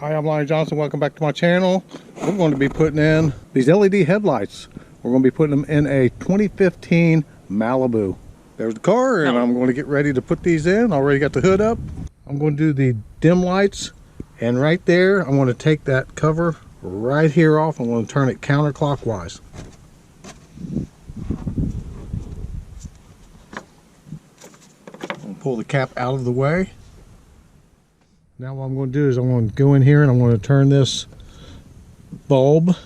Hi, I'm Lonnie Johnson. Welcome back to my channel. We're going to be putting in these LED headlights. We're going to be putting them in a 2015 Malibu. There's the car, and I'm going to get ready to put these in. Already got the hood up. I'm going to do the dim lights, and right there, I'm going to take that cover right here off. I'm going to turn it counterclockwise. Pull the cap out of the way. Now what I'm going to do is I'm going to go in here and I'm going to turn this bulb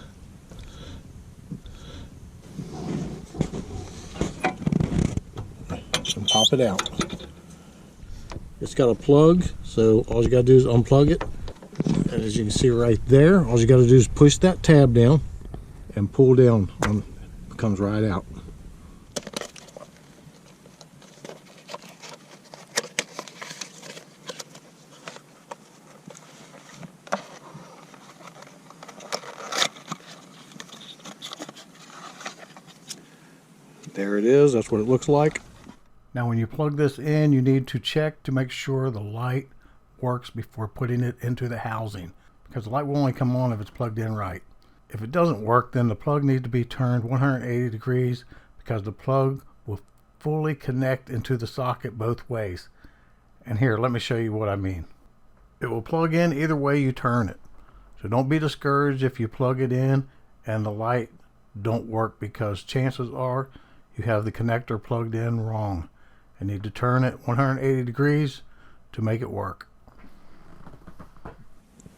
and pop it out. It's got a plug, so all you got to do is unplug it. And as you can see right there, all you got to do is push that tab down and pull down. It comes right out. There it is. That's what it looks like. Now when you plug this in, you need to check to make sure the light works before putting it into the housing, because the light will only come on if it's plugged in right. If it doesn't work, then the plug needs to be turned 180 degrees because the plug will fully connect into the socket both ways. And here, let me show you what I mean. It will plug in either way you turn it. So don't be discouraged if you plug it in and the light don't work, because chances are you have the connector plugged in wrong and need to turn it 180 degrees to make it work.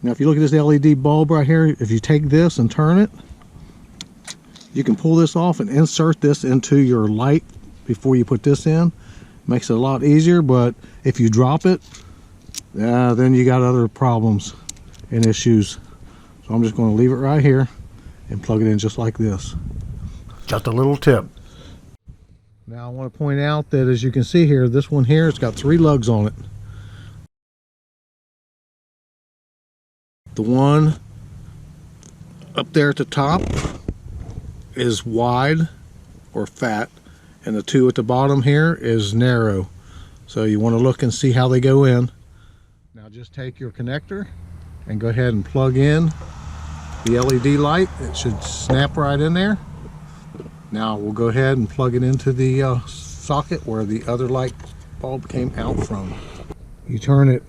Now if you look at this LED bulb right here, if you take this and turn it, you can pull this off and insert this into your light before you put this in. Makes it a lot easier, but if you drop it, then you got other problems and issues. So I'm just going to leave it right here and plug it in just like this. Just a little tip. Now I want to point out that, as you can see here, this one here, it's got 3 lugs on it. The one up there at the top is wide or fat, and the 2 at the bottom here is narrow. So you want to look and see how they go in. Now just take your connector and go ahead and plug in the LED light. It should snap right in there. Now we'll go ahead and plug it into the socket where the other light bulb came out from. You turn it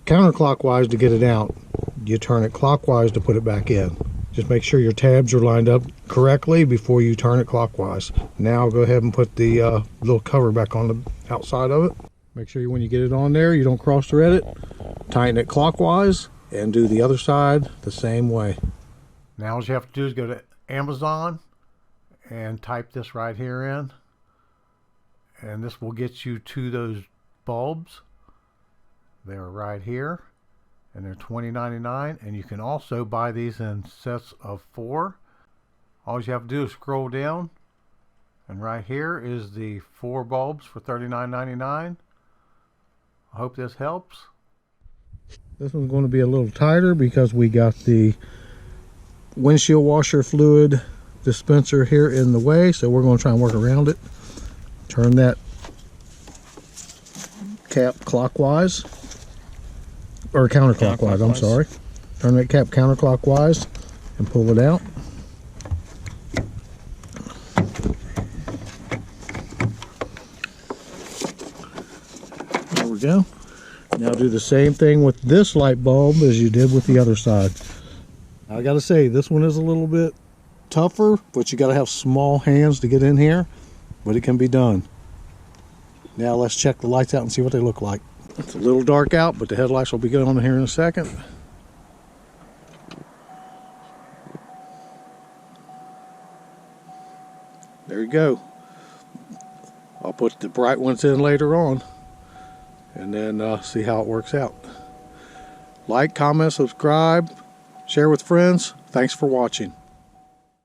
counterclockwise to get it out. You turn it clockwise to put it back in. Just make sure your tabs are lined up correctly before you turn it clockwise. Now go ahead and put the little cover back on the outside of it. Make sure when you get it on there, you don't cross thread it. Tighten it clockwise and do the other side the same way. Now all you have to do is go to Amazon and type this right here in, and this will get you to those bulbs. They're right here, and they're $20.99, and you can also buy these in sets of 4. All you have to do is scroll down, and right here is the 4 bulbs for $39.99. I hope this helps. This one's going to be a little tighter because we got the windshield washer fluid dispenser here in the way, so we're going to try and work around it. Turn that cap clockwise, or counterclockwise, I'm sorry. Turn that cap counterclockwise and pull it out. There we go. Now do the same thing with this light bulb as you did with the other side. I gotta say, this one is a little bit tougher, but you got to have small hands to get in here, but it can be done. Now let's check the lights out and see what they look like. It's a little dark out, but the headlights will be going on here in a second. There you go. I'll put the bright ones in later on and then see how it works out. Like, comment, subscribe, share with friends. Thanks for watching.